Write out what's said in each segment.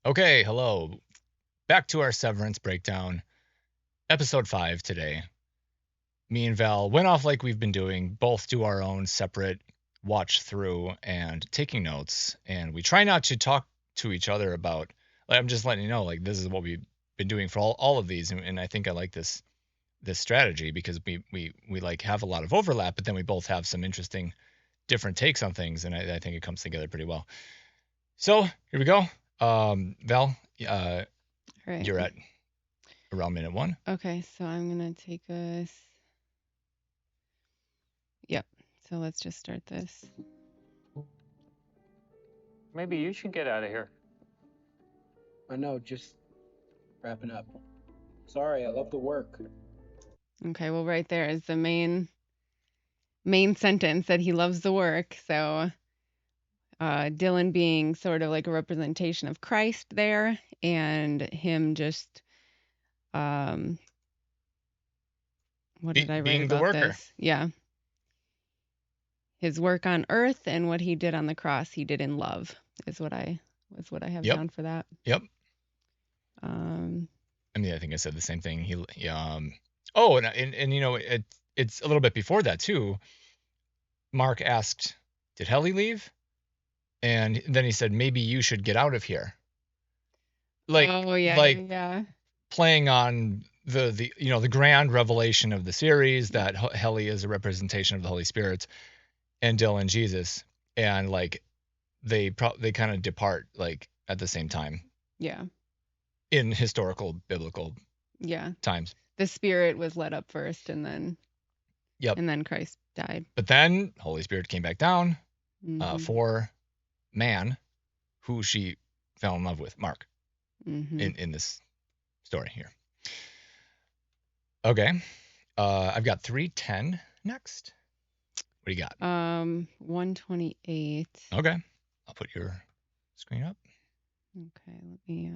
Okay, hello. Back to our Severance breakdown. Episode 5 today. Me and Val went off like we've been doing, both do our own separate watch through and taking notes. And we try not to talk to each other about, like, I'm just letting you know, like, this is what we've been doing for all of these. And I think I like this strategy because we like have a lot of overlap, but then we both have some interesting different takes on things. And I think it comes together pretty well. So here we go. Val, Right. you're at around minute 1. Okay, so I'm gonna take us. Yep. So let's just start this. Maybe you should get out of here. I know, just wrapping up. Sorry, I love the work. Okay, well, right there is the main sentence that he loves the work. So Dylan being sort of like a representation of Christ there, and him just what did I write being about the worker. this? Yeah. His work on earth and what he did on the cross, he did in love, is what I have Yep. down for that. Yep. I mean, I think I said the same thing. Oh, and you know, it's a little bit before that too. Mark asked, "Did Helly leave?" And then he said, "Maybe you should get out of here." Like, oh yeah, like yeah. playing on the you know the grand revelation of the series that Helly is a representation of the Holy Spirit and Dylan Jesus, and like they kind of depart like at the same time. Yeah. In historical biblical times. The Spirit was led up first, and then and then Christ died. But then Holy Spirit came back down for man, who she fell in love with, Mark, in this story here. Okay, I've got 3:10 next. What do you got? 128. Okay, I'll put your screen up. Okay, let me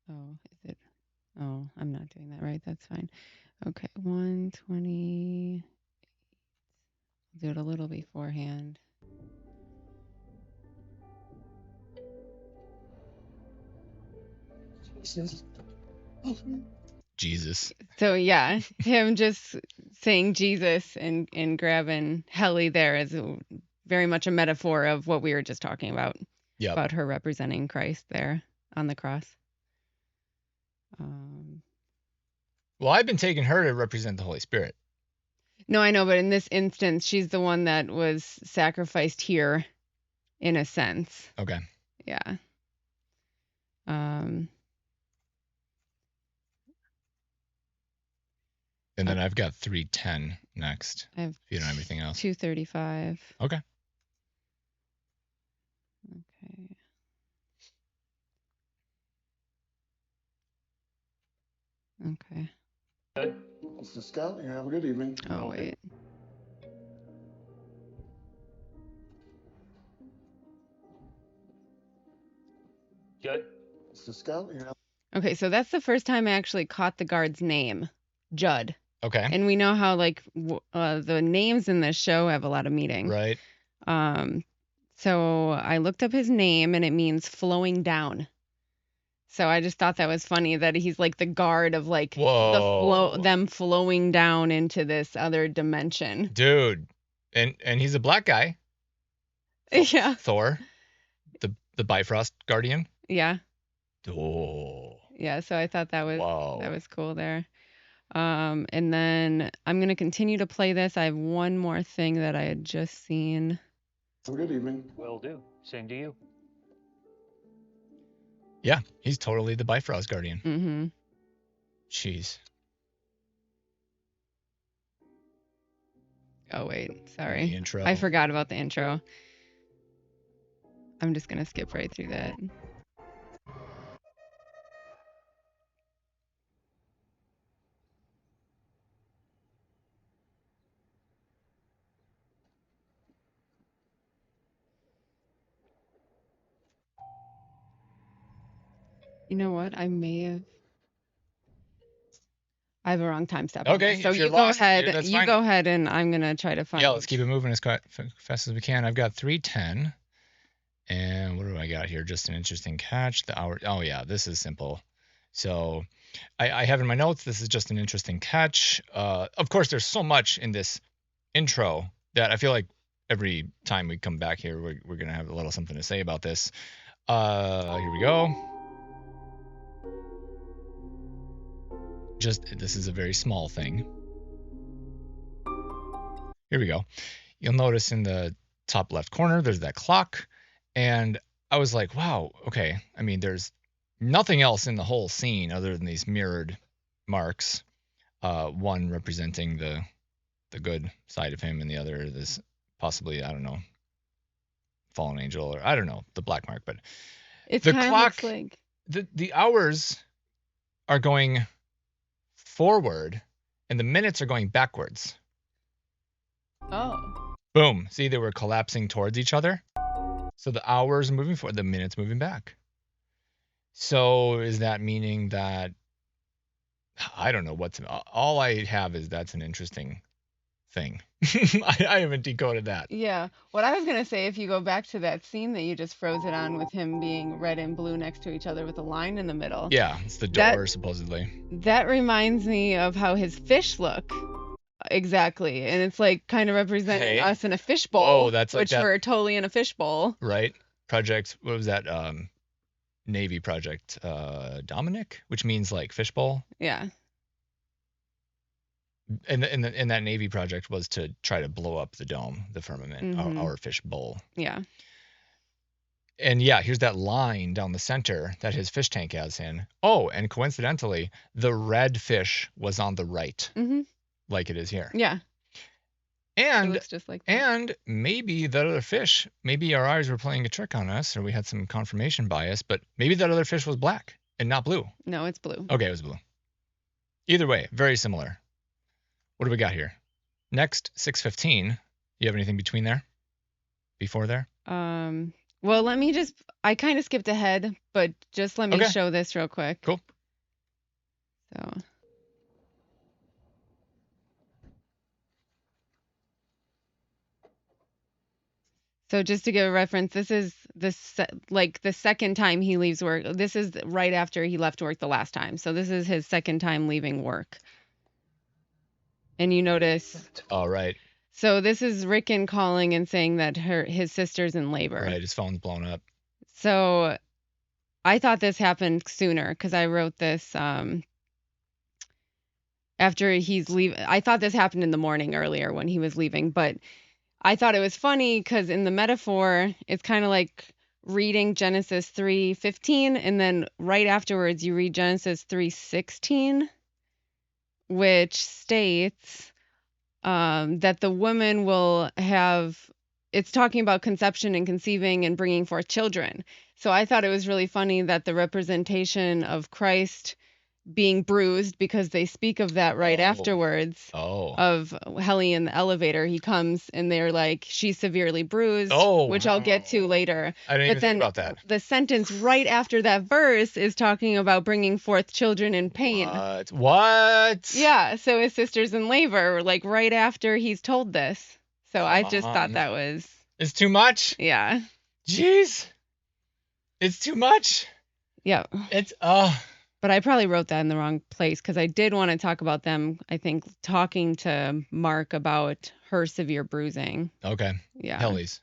oh, is it? Oh, I'm not doing that right. That's fine. Okay, 120. I'll do it a little beforehand. Jesus. So yeah, him just saying Jesus and grabbing Helly there is very much a metaphor of what we were just talking about. Yeah. About her representing Christ there on the cross. Well, I've been taking her to represent the Holy Spirit. No, I know, but in this instance, she's the one that was sacrificed here, in a sense. Okay. Yeah. And then I've got 3:10 next. I have if you don't have anything else. 2:35. Okay. Okay. Okay. Good. Mr. Scout, you have a good evening. Oh, wait. Good. Mr. Scout, you have... Okay, so that's the first time I actually caught the guard's name, Judd. Okay. And we know how like the names in this show have a lot of meaning. Right. So I looked up his name and it means flowing down. So I just thought that was funny that he's like the guard of like them flowing down into this other dimension. Dude. And he's a black guy. Yeah. Thor, the Bifrost Guardian. Yeah. Oh. Yeah, so I thought that was cool there. And then I'm going to continue to play this. I have one more thing that I had just seen. Good evening. Will do. Same to you. Yeah, he's totally the Bifrost Guardian. Mm-hmm. Jeez. Oh, wait. Sorry. The intro. I forgot about the intro. I'm just going to skip right through that. You know what? I have a wrong timestamp. Okay, so you go ahead. You go ahead, and I'm gonna try to find. Yeah, let's keep it moving as fast as we can. I've got 3:10, and what do I got here? Just an interesting catch. The hour. Oh yeah, this is simple. So I have in my notes, this is just an interesting catch. Of course, there's so much in this intro that I feel like every time we come back here, we're going to have a little something to say about this. Here we go. This is a very small thing. Here we go. You'll notice in the top left corner, there's that clock. And I was like, wow, okay. I mean, there's nothing else in the whole scene other than these mirrored marks. One representing the good side of him, and the other this possibly, I don't know, fallen angel, or I don't know, the black mark. But It's the kind clock, of looks like the hours are going forward and the minutes are going backwards. oh. Boom. See, they were collapsing towards each other. So the hours moving forward, the minutes moving back. So is that meaning that, I don't know what's, all I have is that's an interesting thing. I haven't decoded that. Yeah. What I was gonna say, if you go back to that scene that you just froze it on with him being red and blue next to each other with a line in the middle. Yeah, it's the door, supposedly. That reminds me of how his fish look. Exactly. And it's like kind of representing Hey. us in a fishbowl. Oh, that's like which that- we're totally in a fishbowl. Right? Project, what was that? Navy project, Dominic, which means like fishbowl. Yeah. And that Navy project was to try to blow up the dome, the firmament, our fish bowl. Yeah. And yeah, here's that line down the center that his fish tank has in. Oh, and coincidentally, the red fish was on the right, like it is here. Yeah. It And looks just like that. and maybe that other fish, maybe our eyes were playing a trick on us, or we had some confirmation bias, but maybe that other fish was black and not blue. No, it's blue. Okay, it was blue. Either way, very similar. What do we got here? Next, 6:15. You have anything between there? Before there? Well, let me just, I kind of skipped ahead, but just let me Okay. show this real quick. Cool. So just to give a reference, this is the second time he leaves work. This is right after he left work the last time. So this is his second time leaving work. And you notice, All right. so this is Rickon calling and saying that his sister's in labor. Right. His phone's blown up. So I thought this happened sooner because I wrote this after he's leaving. I thought this happened in the morning earlier when he was leaving, but I thought it was funny because in the metaphor, it's kind of like reading Genesis 3:15, and then right afterwards you read Genesis 3:16, which states that the woman will have, it's talking about conception and conceiving and bringing forth children. So I thought it was really funny that the representation of Christ being bruised, because they speak of that right afterwards, of Helly in the elevator. He comes and they're like, she's severely bruised, which I'll get to later. I didn't even think about that. The sentence right after that verse is talking about bringing forth children in pain. What? Yeah, so his sister's in labor, like right after he's told this. So I just thought that was... It's too much? Yeah. Jeez. It's too much? Yeah. It's, But I probably wrote that in the wrong place because I did want to talk about them, I think, talking to Mark about her severe bruising. Okay. Yeah. Helly's.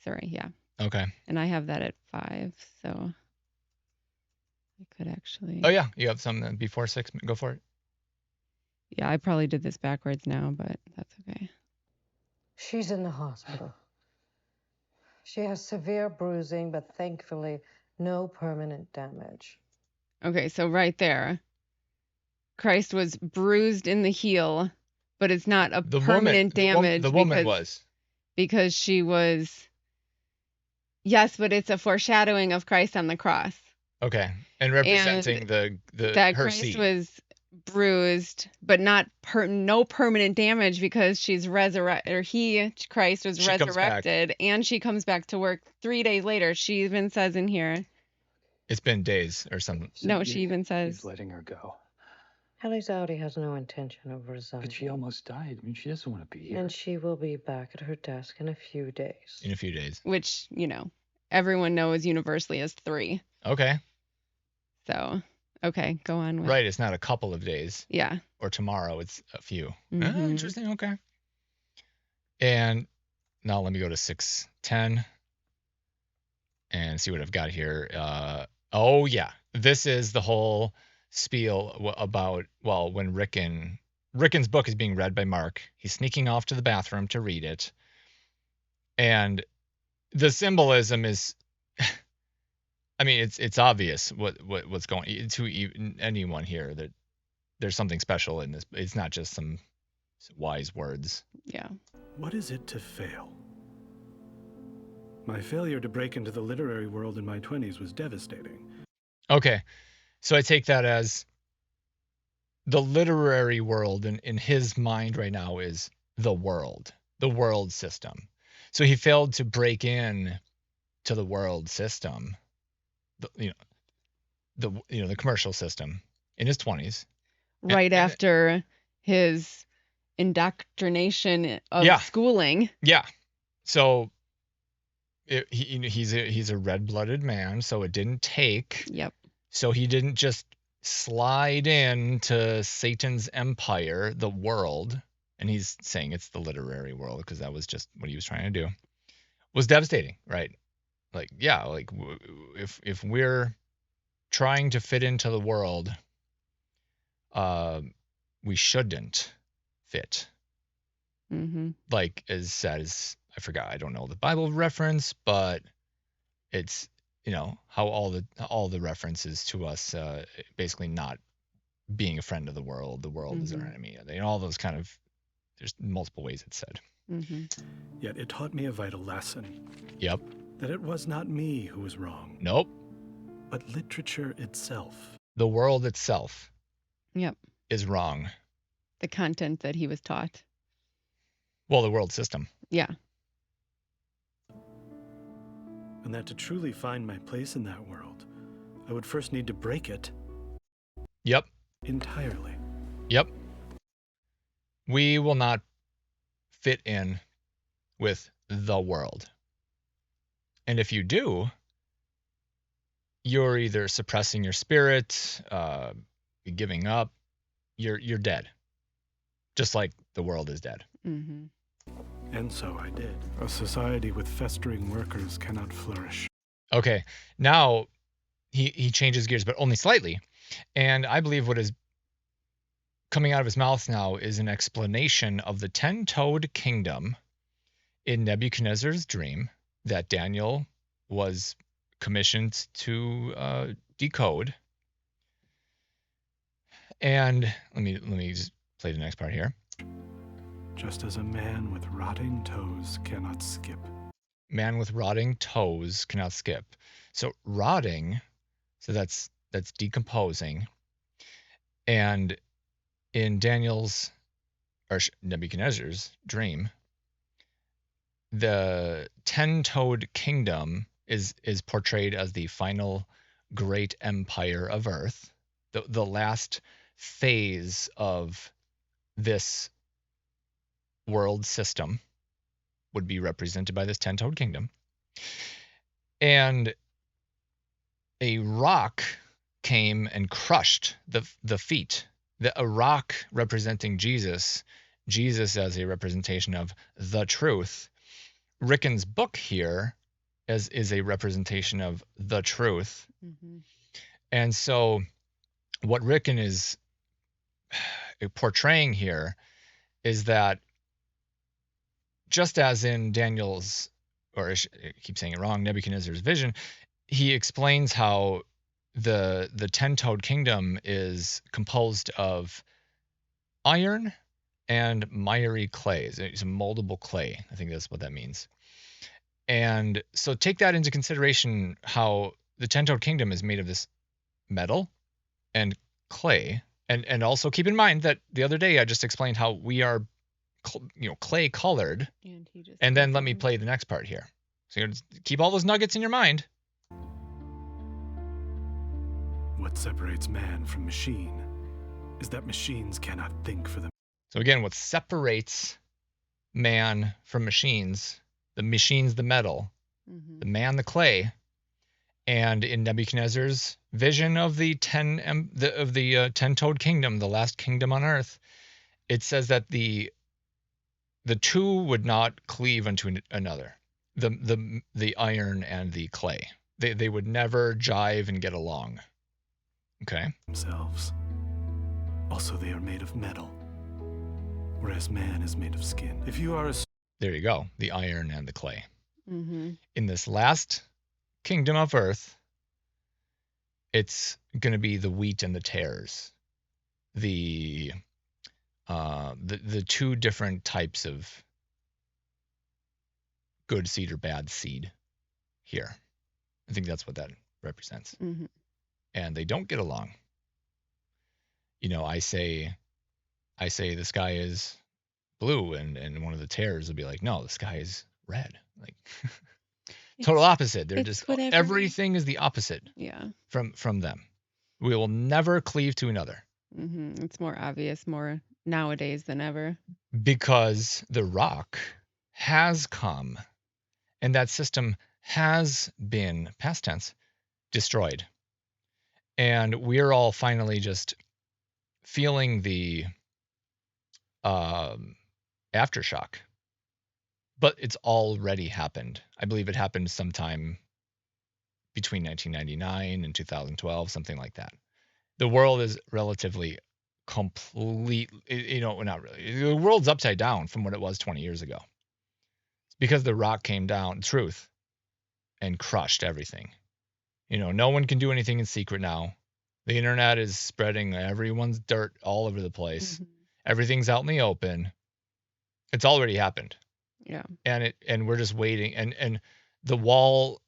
Sorry, yeah. Okay. And I have that at 5, so I could actually... Oh, yeah. You have some before 6. Go for it. Yeah, I probably did this backwards now, but that's okay. She's in the hospital. She has severe bruising, but thankfully no permanent damage. Okay, so right there, Christ was bruised in the heel, but it's not a permanent damage. The woman was. Because she was... Yes, but it's a foreshadowing of Christ on the cross. Okay. And representing that her Christ seat. was bruised, but not no permanent damage because she's resurrected, or Christ was resurrected, and she comes back to work 3 days later. She even says in here, it's been days or something. No, she even says he's letting her go. Helly's out. He has no intention of resigning. But she almost died. I mean, she doesn't want to be here. And she will be back at her desk in a few days. In a few days. Which, everyone knows universally as 3. Okay. So, okay, go on with. Right. It's not a couple of days Yeah. or tomorrow. It's a few. Mhm. Interesting. Okay. And now let me go to 6:10 and see what I've got here. Oh yeah, this is the whole spiel about, well, when Rickon's book is being read by Mark. He's sneaking off to the bathroom to read it, and the symbolism is, I mean, it's obvious what's going to anyone here that there's something special in this. It's not just some wise words. Yeah. What is it to fail? My failure to break into the literary world in my 20s was devastating. Okay, so I take that as the literary world in his mind right now is the world system. So he failed to break in to the world system, the commercial system in his 20s. Right after his indoctrination of Yeah. schooling. Yeah. So he's a red-blooded man, so it didn't take. Yep. So he didn't just slide into Satan's empire, the world, and he's saying it's the literary world because that was just what he was trying to do. Was devastating, right? Like, yeah, like if we're trying to fit into the world, we shouldn't fit. Mm-hmm. Like, as sad as, I forgot, I don't know the Bible reference, but it's, how all the references to us basically not being a friend of the world is our enemy. All those kind of, there's multiple ways it's said. Mm-hmm. Yet it taught me a vital lesson. Yep. That it was not me who was wrong. Nope. But literature itself. The world itself. Yep. Is wrong. The content that he was taught. Well, the world system. Yeah. And that to truly find my place in that world, I would first need to break it. Yep. Entirely. Yep. We will not fit in with the world. And if you do, you're either suppressing your spirit, giving up, you're dead. Just like the world is dead. Mm-hmm. And so I did. A society with festering workers cannot flourish. Okay, now he changes gears, but only slightly. And I believe what is coming out of his mouth now is an explanation of the 10-toed kingdom in Nebuchadnezzar's dream that Daniel was commissioned to decode. And let me just play the next part here. Just as a man with rotting toes cannot skip. Man with rotting toes cannot skip. So rotting, so that's decomposing. And in Daniel's or Nebuchadnezzar's dream, the 10-toed kingdom is portrayed as the final great empire of earth, the last phase of this world system would be represented by this 10-toed kingdom. And a rock came and crushed the feet. A rock representing Jesus as a representation of the truth. Rickon's book here is a representation of the truth. Mm-hmm. And so what Rickon is portraying here is that just as in Daniel's, or I keep saying it wrong, Nebuchadnezzar's vision, he explains how the 10-toed kingdom is composed of iron and miry clay. It's a moldable clay. I think that's what that means. And so take that into consideration, how the 10-toed kingdom is made of this metal and clay. And also keep in mind that the other day I just explained how we are clay colored. And then let me play the next part here. So you keep all those nuggets in your mind. What separates man from machine is that machines cannot think for them. So again, what separates man from machines, the machine's the metal, Mm-hmm. the man, the clay. And in Nebuchadnezzar's vision of the 10-toed kingdom, the last kingdom on earth, it says that the two would not cleave unto another, the iron and the clay. They would never jive and get along. Okay. Themselves. Also, they are made of metal, whereas man is made of skin. If you are a There you go, the iron and the clay. Mm-hmm. In this last kingdom of earth, it's going to be the wheat and the tares, the two different types of good seed or bad seed here. I think that's what that represents. Mm-hmm. And they don't get along. You know, I say the sky is blue, and one of the tares will be like, no, the sky is red. Like total opposite. They're it's just whatever. everything is the opposite Yeah. from them. We will never cleave to another. Mm-hmm. It's more obvious, more nowadays than ever. Because the rock has come, and that system has been, past tense, destroyed. And we're all finally just feeling the aftershock. But it's already happened. I believe it happened sometime between 1999 and 2012, something like that. The world is relatively complete, not really. The world's upside down from what it was 20 years ago. Because the rock came down, truth, and crushed everything. No one can do anything in secret now. The internet is spreading everyone's dirt all over the place. Mm-hmm. Everything's out in the open. It's already happened. Yeah. And we're just waiting. And the walls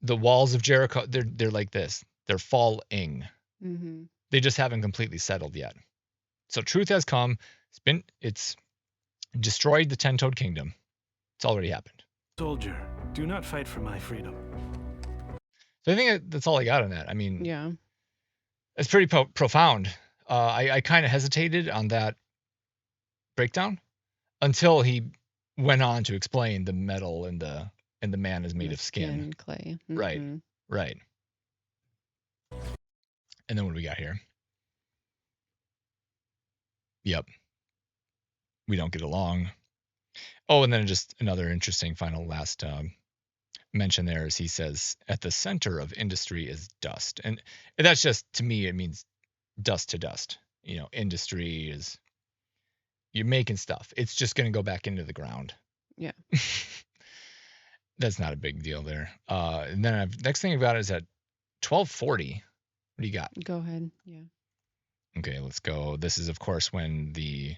of Jericho, they're like this. They're falling. Mm-hmm. They just haven't completely settled yet. So truth has come. It's destroyed the 10-toed kingdom. It's already happened. soldier, do not fight for my freedom. So I think that's all I got on that. I mean, Yeah. it's pretty profound. I kind of hesitated on that breakdown until he went on to explain the metal and the man is made The of skin. clay. Right. Mm-hmm. Right. And then what do we got here? Yep. We don't get along. Oh, and then just another interesting final last mention there is he says, at the center of industry is dust. And that's just, to me, it means dust to dust. Industry is, you're making stuff. It's just going to go back into the ground. Yeah. That's not a big deal there. And then next thing I've got is at 1240. What do you got? Go ahead. Yeah. Okay, let's go. This is, of course, when they're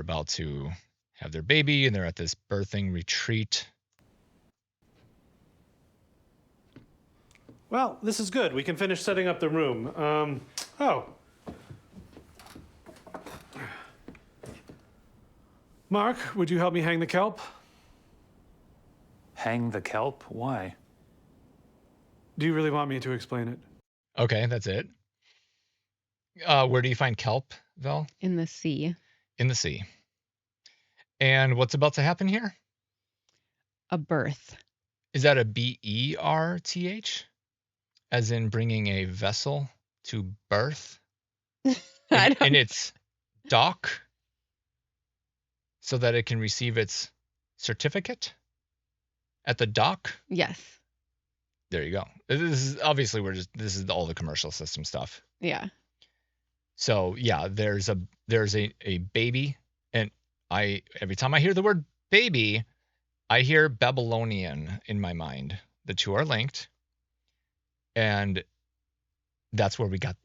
about to have their baby and they're at this birthing retreat. Well, this is good. We can finish setting up the room. Mark, would you help me hang the kelp? Hang the kelp? Why? Do you really want me to explain it? Okay, that's it. Where do you find kelp, Val? In the sea. In the sea. And what's about to happen here? A birth. Is that a BERTH? As in bringing a vessel to birth? In its dock? So that it can receive its certificate? At the dock? Yes. There you go. This is obviously this is all the commercial system stuff. Yeah. So yeah, there's a baby, and every time I hear the word baby, I hear Babylonian in my mind. The two are linked, and that's where we get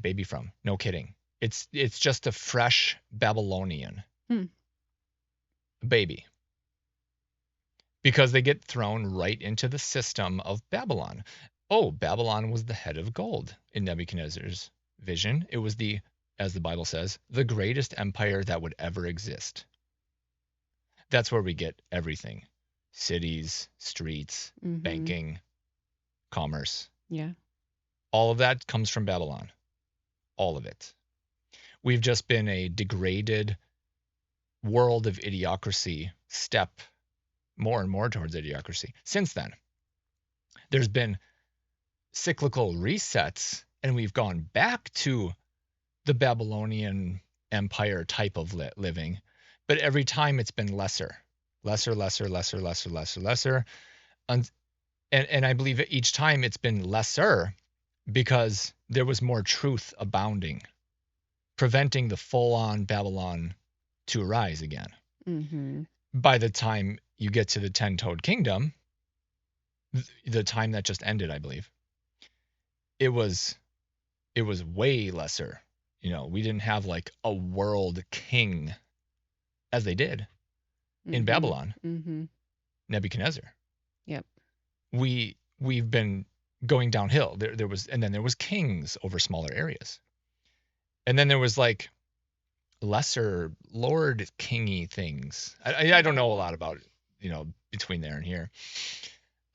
baby from. No kidding. It's just a fresh Babylonian baby. Because they get thrown right into the system of Babylon. Oh, Babylon was the head of gold in Nebuchadnezzar's vision. It was as the Bible says, the greatest empire that would ever exist. That's where we get everything. Cities, streets, banking, commerce. Yeah. All of that comes from Babylon. All of it. We've just been a degraded world of idiocracy step more and more towards idiocracy. Since then, there's been cyclical resets, and we've gone back to the Babylonian Empire type of living, but every time it's been lesser. And I believe each time it's been lesser because there was more truth abounding, preventing the full-on Babylon to arise again. Mm-hmm. By the time you get to the 10-toed kingdom, the time that just ended, I believe, it was way lesser. You know, we didn't have like a world king as they did in Babylon, Nebuchadnezzar. Yep. We've been going downhill. There was kings over smaller areas. And then there was like lesser lord kingy things. I don't know a lot about, you know, between there and here.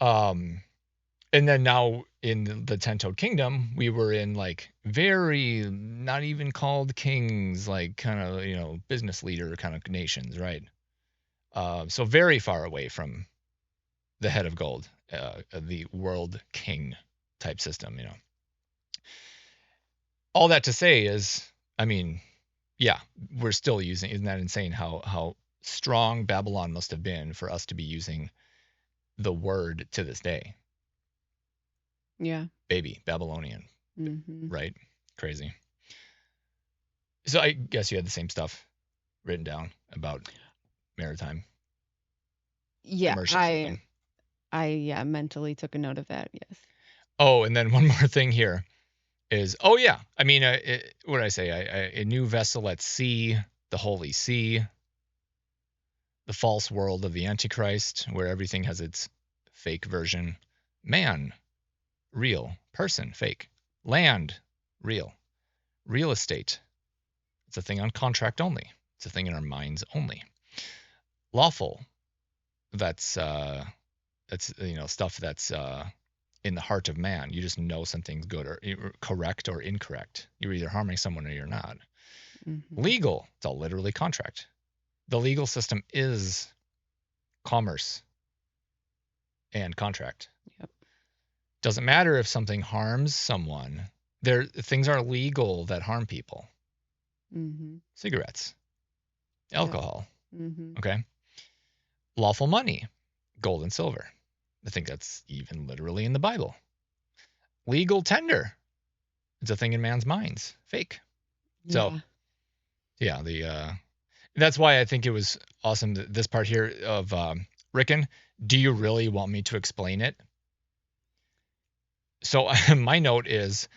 And then now in the 10-toed kingdom, we were in like very not even called kings, like kind of, you know, business leader kind of nations, right? So very far away from the head of gold, the world king type system, you know. All that to say is, I mean, yeah, we're still using, isn't that insane how strong Babylon must have been for us to be using the word to this day? Yeah. Baby, Babylonian, Mm-hmm. right? Crazy. So I guess you had the same stuff written down about maritime. Yeah, commercial system. I mentally took a note of that. Yes. Oh, and then one more thing here is, oh yeah, I mean, what did I say? A new vessel at sea, the Holy See, the false world of the Antichrist, where everything has its fake version. Man, real. Person, fake. Land, real. Real estate, it's a thing on contract only. It's a thing in our minds only. Lawful, that's you know, stuff that's in the heart of man. You just know something's good or correct or incorrect. You're either harming someone or you're not. Mm-hmm. Legal, it's all literally contract. The legal system is commerce and contract. Yep. Doesn't matter if something harms someone. Things are legal that harm people. Mm-hmm. Cigarettes, alcohol. Mm-hmm. Okay. Lawful money, gold and silver. I think that's even literally in the Bible. Legal tender, it's a thing in man's minds. Fake. So, yeah, that's why I think it was awesome that this part here of Rickon. Do you really want me to explain it? So my note is,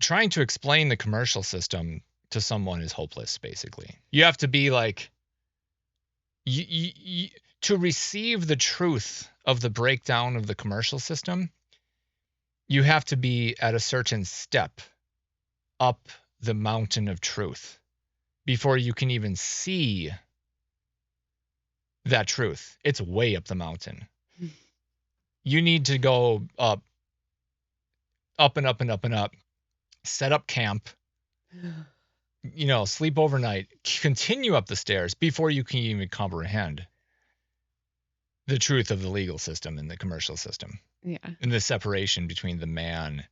trying to explain the commercial system to someone is hopeless. Basically, you have to be like, to receive the truth of the breakdown of the commercial system, you have to be at a certain step up the mountain of truth before you can even see that truth. It's way up the mountain. You need to go up and up and up and up, set up camp, you know, sleep overnight, continue up the stairs before you can even comprehend the truth of the legal system and the commercial system. Yeah. And the separation between the man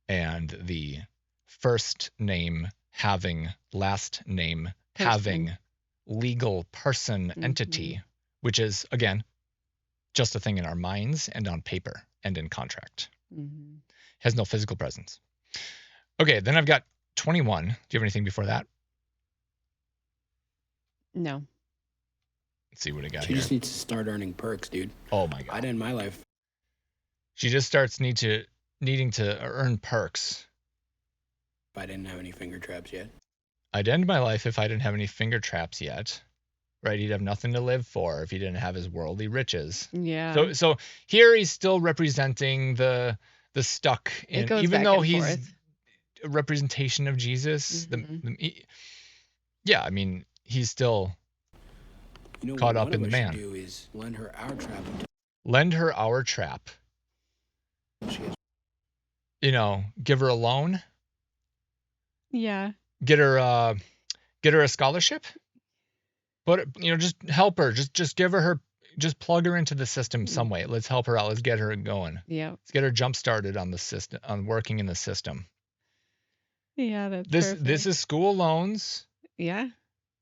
and the first name having, last name having, legal person entity, which is, again, just a thing in our minds and on paper and in contract. Has no physical presence. Okay, then I've got 21. Do you have anything before that? No. Let's see what I got She here. just needs to start earning perks, dude. Oh my god. I'd end my life. She just starts needing to earn perks. If I didn't have any finger traps yet. I'd end my life if I didn't have any finger traps yet. Right? He'd have nothing to live for if he didn't have his worldly riches. Yeah. So here he's still representing the stuck in, even though he's a representation of Jesus. Yeah, I mean, he's still caught up in the man. Do is lend her our trap. Lend her our trap. You know, give her a loan. Yeah. Get her a scholarship. But, you know, just help her. Just give her just plug her into the system some way. Let's help her out. Let's get her going. Yeah. Let's get her jump started on the system, on working in the system. Yeah, that's This perfect. is school loans, Yeah.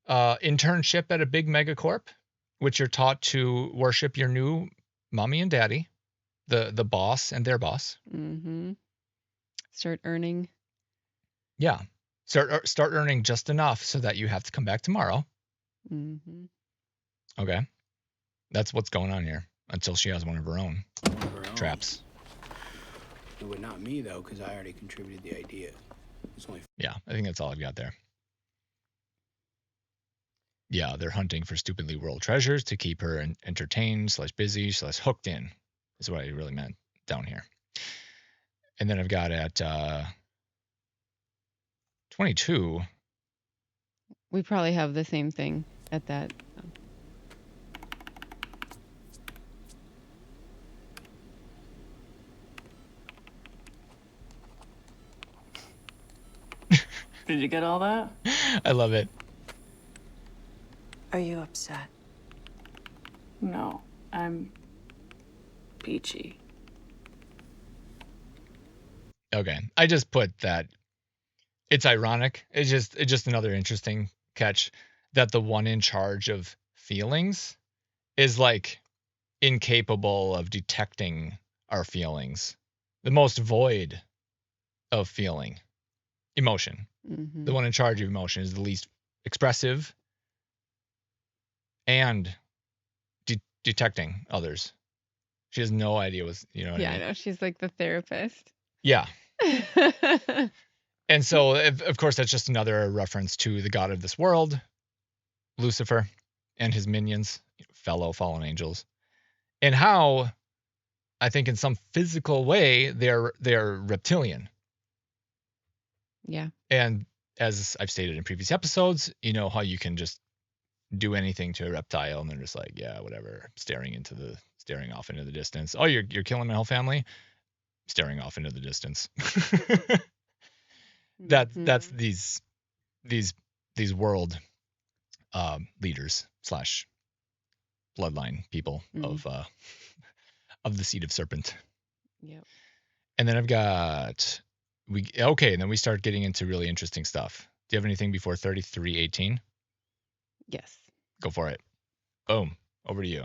internship at a big megacorp, which you're taught to worship your new mommy and daddy, the boss and their boss. Mm-hmm. Start earning. Yeah. Start earning just enough so that you have to come back tomorrow. Mm-hmm. Okay. That's what's going on here until she has one of her own traps. But not me, though, because I already contributed the idea. It's only... Yeah, I think that's all I've got there. Yeah, they're hunting for stupidly world treasures to keep her entertained / busy / hooked in, is what I really meant down here. And then I've got at 22. We probably have the same thing at that. Did you get all that? I love it. Are you upset? No, I'm peachy. Okay, I just put that. It's ironic. It's just another interesting catch that the one in charge of feelings is like incapable of detecting our feelings. The most void of feeling, emotion. Mm-hmm. The one in charge of emotion is the least expressive and detecting others. She has no idea what's, you know what I mean? I know. She's like the therapist. Yeah. And so, of course, that's just another reference to the god of this world, Lucifer, and his minions, fellow fallen angels, and how I think in some physical way they're reptilian. Yeah. And as I've stated in previous episodes, you know how you can just do anything to a reptile and they're just like, yeah, whatever, staring off into the distance. Oh, you're killing my whole family? Staring off into the distance. That's these world leaders / bloodline people of the seed of serpent. Yep. And then I've got and then we start getting into really interesting stuff. Do you have anything before 33:18? Yes. Go for it. Boom. Over to you.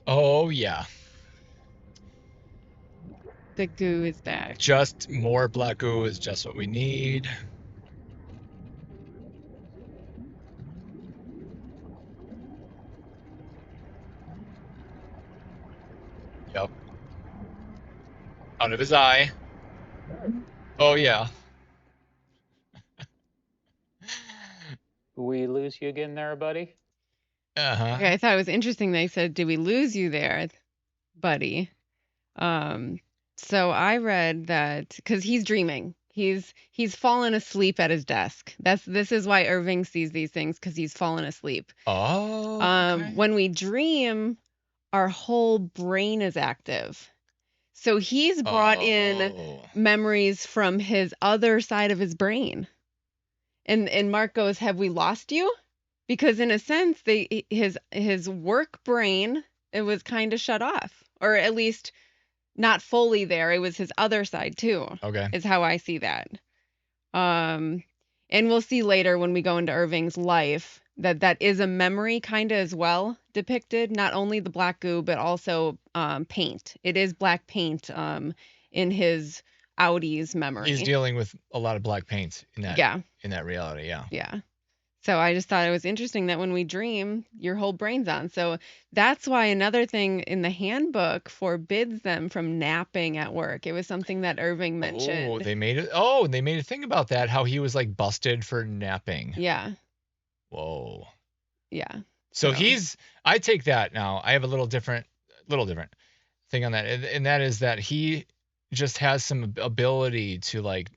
Oh, yeah. The goo is back. Just more black goo is just what we need. Yep. Out of his eye. Oh, yeah. We lose you again there, buddy? Uh-huh. Okay, I thought it was interesting they said, "Did we lose you there, buddy?" So I read that because he's dreaming. He's fallen asleep at his desk. This is why Irving sees these things, because he's fallen asleep. Oh. Okay. When we dream, our whole brain is active. So he's brought in memories from his other side of his brain. And Mark goes, "Have we lost you?" Because in a sense, his work brain, it was kind of shut off, or at least not fully there. It was his other side too. Okay. Is how I see that. And we'll see later when we go into Irving's life that is a memory kind of as well depicted. Not only the black goo, but also paint. It is black paint in his Audi's memory. He's dealing with a lot of black paint in that reality. Yeah. Yeah. So I just thought it was interesting that when we dream, your whole brain's on. So that's why another thing in the handbook forbids them from napping at work. It was something that Irving mentioned. Oh, they made a thing about that, how he was like busted for napping. Yeah. Whoa. Yeah. So I take that now. I have a little different thing on that. And that is that he just has some ability to like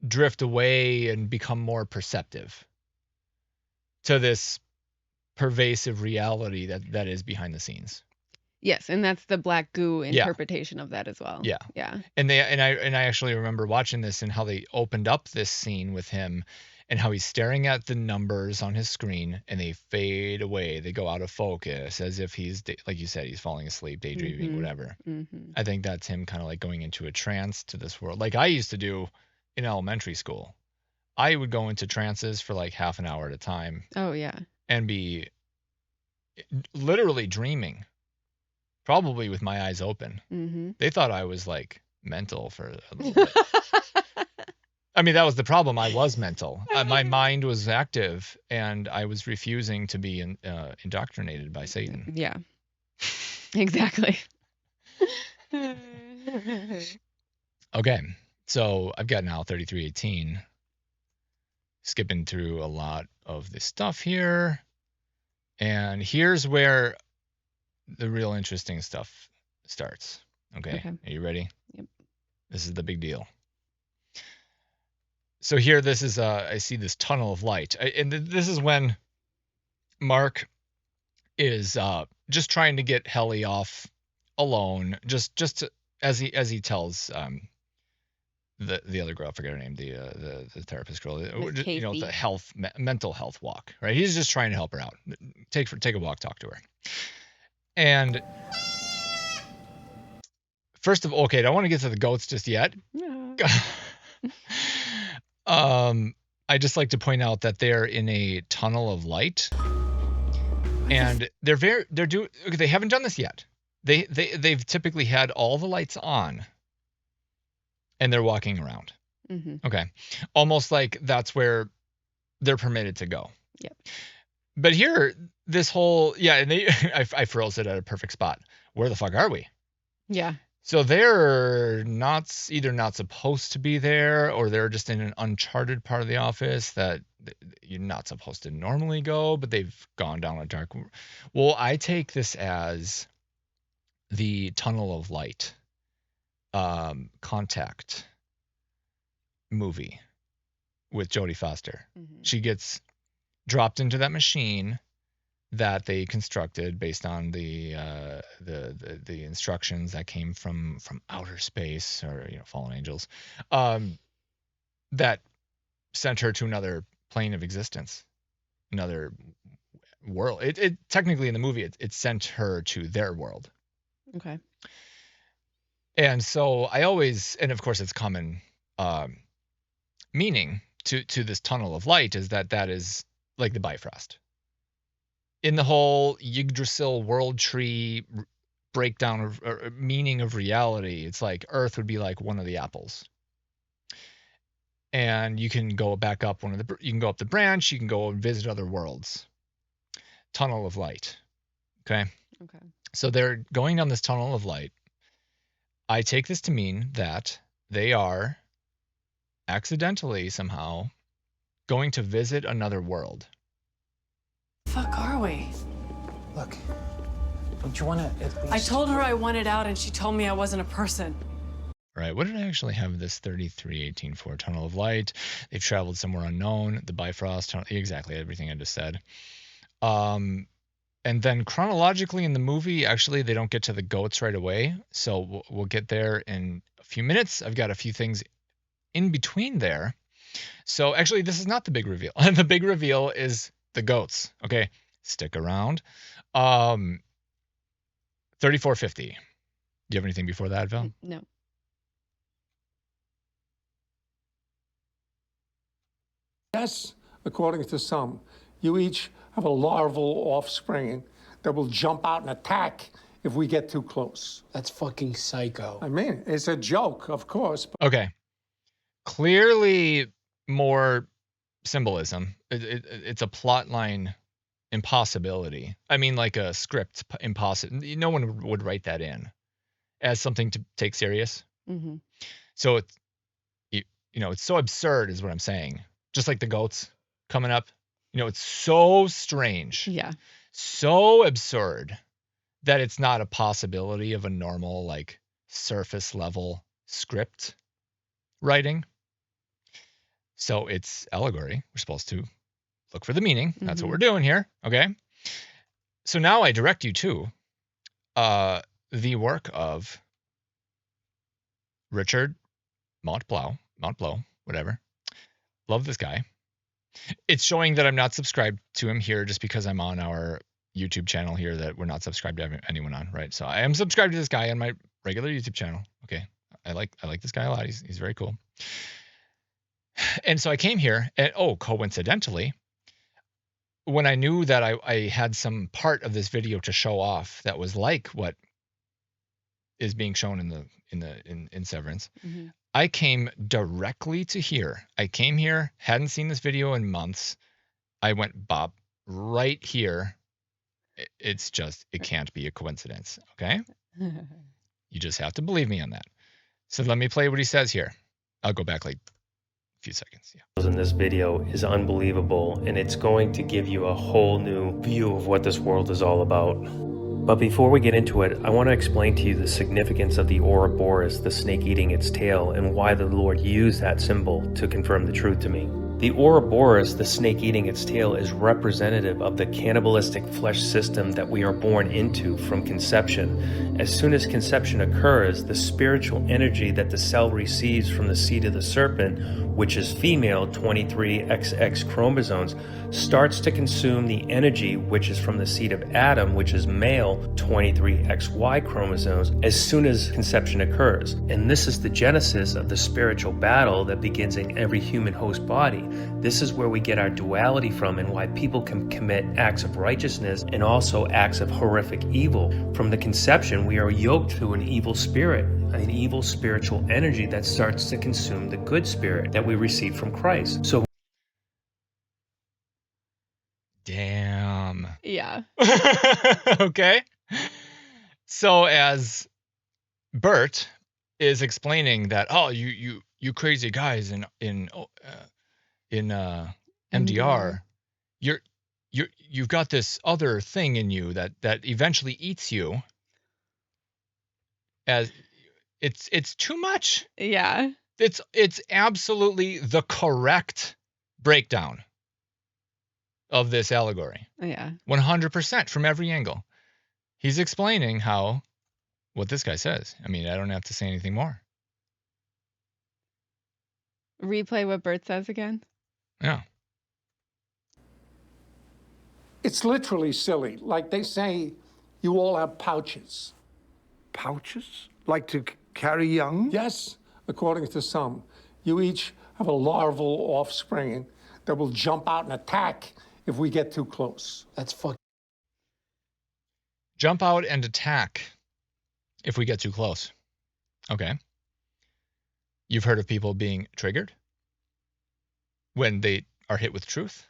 drift away and become more perceptive to this pervasive reality that is behind the scenes. Yes, and that's the black goo Yeah. interpretation of that as well. Yeah. Yeah. And I actually remember watching this and how they opened up this scene with him and how he's staring at the numbers on his screen and they fade away. They go out of focus as if he's, like you said, he's falling asleep, daydreaming, whatever. I think that's him kind of like going into a trance to this world. Like I used to do in elementary school. I would go into trances for like half an hour at a time. Oh, yeah. And be literally dreaming. Probably with my eyes open. They thought I was like mental for a little bit. I mean, that was the problem. I was mental. My mind was active, and I was refusing to be indoctrinated by Satan. Yeah. Exactly. Okay, so I've got now 3318. Skipping through a lot of this stuff here. And here's where the real interesting stuff starts. Okay. Are you ready? Yep. This is the big deal. So here, this is I see this tunnel of light, and this is when Mark is just trying to get Helly off alone, just to, as he tells the other girl, I forget her name, the therapist girl, you know, the mental health walk, right? He's just trying to help her out. Take a walk, talk to her. And first of all, okay, I don't want to get to the goats just yet. I just like to point out that they're in a tunnel of light, and they haven't done this yet. They've typically had all the lights on, and they're walking around. Okay, almost like that's where they're permitted to go. Yep. But here, this whole and I froze it at a perfect spot. Where the fuck are we? Yeah. So they're either not supposed to be there, or they're just in an uncharted part of the office that you're not supposed to normally go, but they've gone down a dark. Well, I take this as the tunnel of light, Contact movie with Jodie Foster. She gets dropped into that machine that they constructed based on the instructions that came from outer space, or fallen angels, that sent her to another plane of existence, another world. It technically in the movie it sent her to their world. Okay. And so I always, and of course it's common meaning to this tunnel of light is that is like the Bifrost. In the whole Yggdrasil world tree breakdown or meaning of reality, it's like Earth would be like one of the apples. And you can go back up you can go up the branch, you can go and visit other worlds. Tunnel of light. Okay. So they're going down this tunnel of light. I take this to mean that they are accidentally somehow going to visit another world. Fuck are we? Look, don't you want to at least... I told her I wanted out, and she told me I wasn't a person. All right, what did I actually have this 3318 for? Tunnel of light. They've traveled somewhere unknown. The Bifrost. Exactly everything I just said. And then chronologically in the movie, actually, they don't get to the goats right away. So we'll get there in a few minutes. I've got a few things in between there. So actually, this is not the big reveal. The big reveal is the goats. Okay, stick around. 3450. Do you have anything before that, Val? No. Yes, according to some, you each have a larval offspring that will jump out and attack if we get too close. That's fucking psycho. I mean, it's a joke, of course. But... Okay. Clearly more symbolism. It's a plotline impossibility. I mean, like a script impossible. No one would write that in as something to take serious. So it's, it's so absurd is what I'm saying. Just like the goats coming up, it's so strange. Yeah. So absurd that it's not a possibility of a normal, like, surface level script writing. So it's allegory. We're supposed to look for the meaning. That's what we're doing here. Okay. So now I direct you to the work of Richard Montblow, whatever. Love this guy. It's showing that I'm not subscribed to him here just because I'm on our YouTube channel here that we're not subscribed to anyone on, right? So I am subscribed to this guy on my regular YouTube channel. Okay. I like this guy a lot. He's very cool. And so I came here and coincidentally, when I knew that I had some part of this video to show off that was like what is being shown in Severance, Mm-hmm. I came directly to here. I came here, hadn't seen this video in months. I went bop right here. It's just, it can't be a coincidence. Okay. You just have to believe me on that. So let me play what he says here. I'll go back like a few seconds. Yeah. In this video is unbelievable, and it's going to give you a whole new view of what this world is all about. But before we get into it, I want to explain to you the significance of the Ouroboros, the snake eating its tail, and why the Lord used that symbol to confirm the truth to me. The Ouroboros, the snake eating its tail, is representative of the cannibalistic flesh system that we are born into from conception. As soon as conception occurs, the spiritual energy that the cell receives from the seed of the serpent, which is female 23XX chromosomes, starts to consume the energy which is from the seed of Adam, which is male 23XY chromosomes, as soon as conception occurs. And this is the genesis of the spiritual battle that begins in every human host body. This is where we get our duality from, and why people can commit acts of righteousness and also acts of horrific evil. From the conception, we are yoked to an evil spirit, an evil spiritual energy that starts to consume the good spirit that we receive from Christ. So damn. Yeah. Okay. So as Bert is explaining that, you crazy guys in MDR, you've got this other thing in you that eventually eats you. As it's too much. Yeah. It's absolutely the correct breakdown of this allegory. Yeah. 100% from every angle. He's explaining what this guy says. I mean, I don't have to say anything more. Replay what Bert says again. Yeah. It's literally silly. Like they say, you all have pouches. Pouches? Like to carry young? Yes, according to some. You each have a larval offspring that will jump out and attack if we get too close. That's fucking. Jump out and attack if we get too close. Okay. You've heard of people being triggered when they are hit with truth.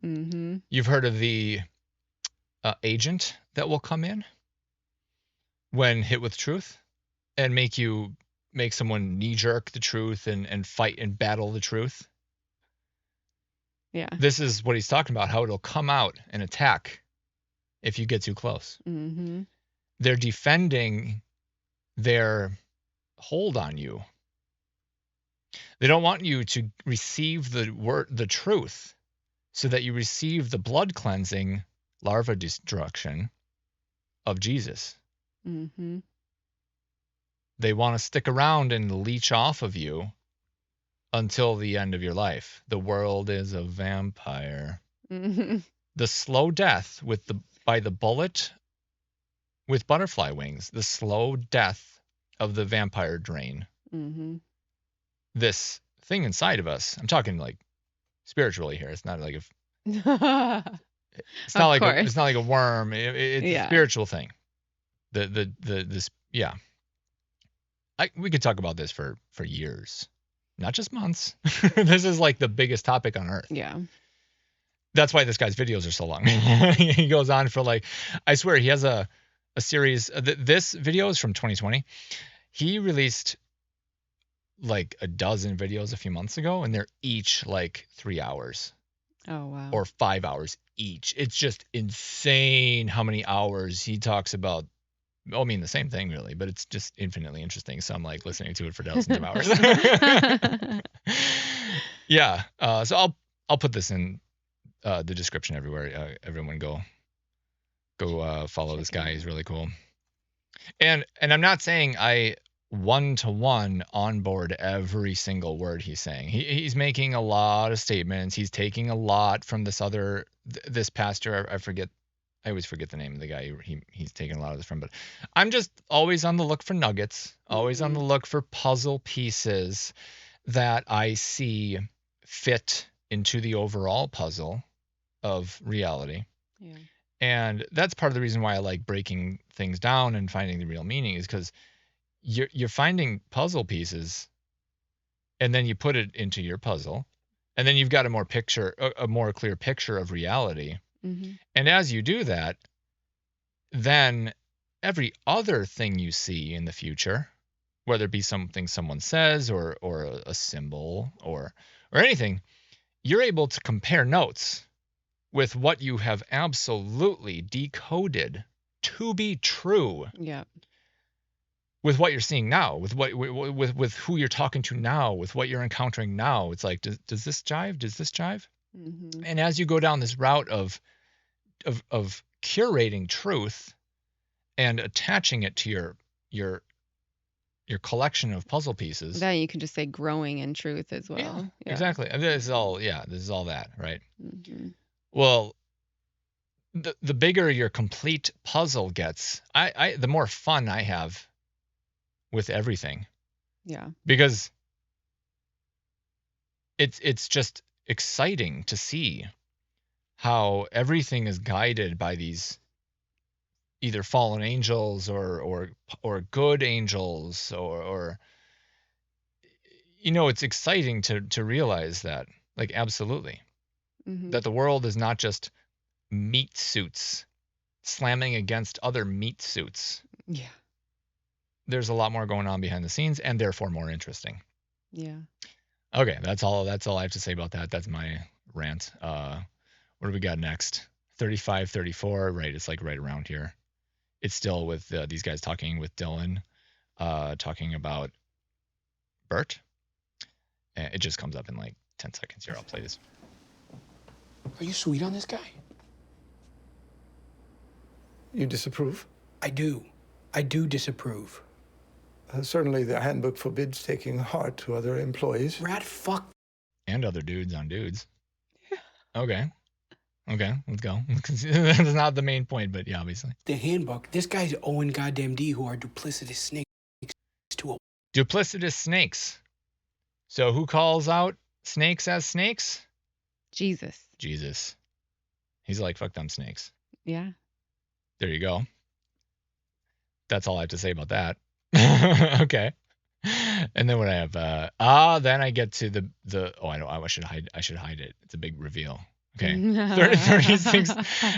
Mm-hmm. You've heard of the agent that will come in when hit with truth and make someone knee-jerk the truth and fight and battle the truth. Yeah. This is what he's talking about, how it'll come out and attack if you get too close. Mm-hmm. They're defending their hold on you. They don't want you to receive the truth, so that you receive the blood cleansing larva destruction of Jesus. Mm-hmm. They want to stick around and leech off of you until the end of your life. The world is a vampire. Mm-hmm. The slow death by the bullet with butterfly wings. The slow death of the vampire drain. Mm-hmm. This thing inside of us. I'm talking like spiritually here. It's not like it's not like a worm. It's a spiritual thing. We could talk about this for years, not just months. This is like the biggest topic on earth. Yeah. That's why this guy's videos are so long. He goes on for I swear he has a series. This video is from 2020. He released like a dozen videos a few months ago, and they're each like 3 hours. Oh, wow. Or 5 hours each. It's just insane how many hours he talks about. I mean, the same thing really, but it's just infinitely interesting. So I'm like listening to it for dozens of hours. Yeah. So I'll put this in the description everywhere. Everyone go Go follow this guy. He's really cool. And I'm not saying I one-to-one onboard every single word he's saying. He's making a lot of statements. He's taking a lot from this pastor. I always forget the name of the guy he's taking a lot of this from, but I'm just always on the look for nuggets, always on the look for puzzle pieces that I see fit into the overall puzzle of reality. Yeah. And that's part of the reason why I like breaking things down and finding the real meaning, is because you're finding puzzle pieces, and then you put it into your puzzle, and then you've got a more clear picture of reality. Mm-hmm. And as you do that, then every other thing you see in the future, whether it be something someone says or a symbol or anything, you're able to compare notes with what you have absolutely decoded to be true. Yeah. With what you're seeing now, with who you're talking to now, with what you're encountering now. It's like, does this jive? Does this jive? Mm-hmm. And as you go down this route of curating truth and attaching it to your collection of puzzle pieces, Then you can just say growing in truth as well. Yeah. Exactly. And this is all that, right? Mm-hmm. Well, the bigger your complete puzzle gets, the more fun I have with everything. Yeah. Because it's just exciting to see how everything is guided by these either fallen angels or good angels, or it's exciting to realize that, like, absolutely, that the world is not just meat suits slamming against other meat suits. Yeah. There's a lot more going on behind the scenes, and therefore more interesting. Yeah. Okay, that's all I have to say about that. That's my rant. What do we got next? 35, 34, right? It's like right around here. It's still with these guys talking with Dylan, talking about Bert. And it just comes up in like 10 seconds here. I'll play this. Are you sweet on this guy? You disapprove? I do. I do disapprove. Certainly the handbook forbids taking heart to other employees. Rat fuck. And other dudes on dudes. Okay, let's go. That's not the main point, but yeah, obviously. The handbook. This guy's Owen goddamn D, who are duplicitous snakes to a... Duplicitous snakes. So who calls out snakes as snakes? Jesus. He's like, fuck them snakes. Yeah. There you go. That's all I have to say about that. Okay. And then what I have, then I get to I should hide it. It's a big reveal. Okay.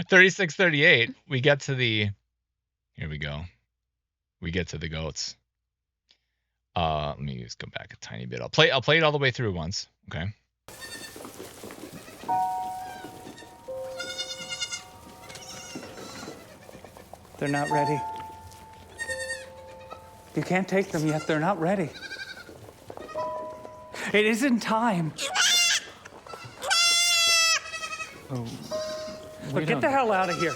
36, 38. We get to here we go. We get to the goats. Let me just go back a tiny bit. I'll play it all the way through once. Okay. They're not ready. You can't take them yet. They're not ready. It isn't time. But get the hell out of here.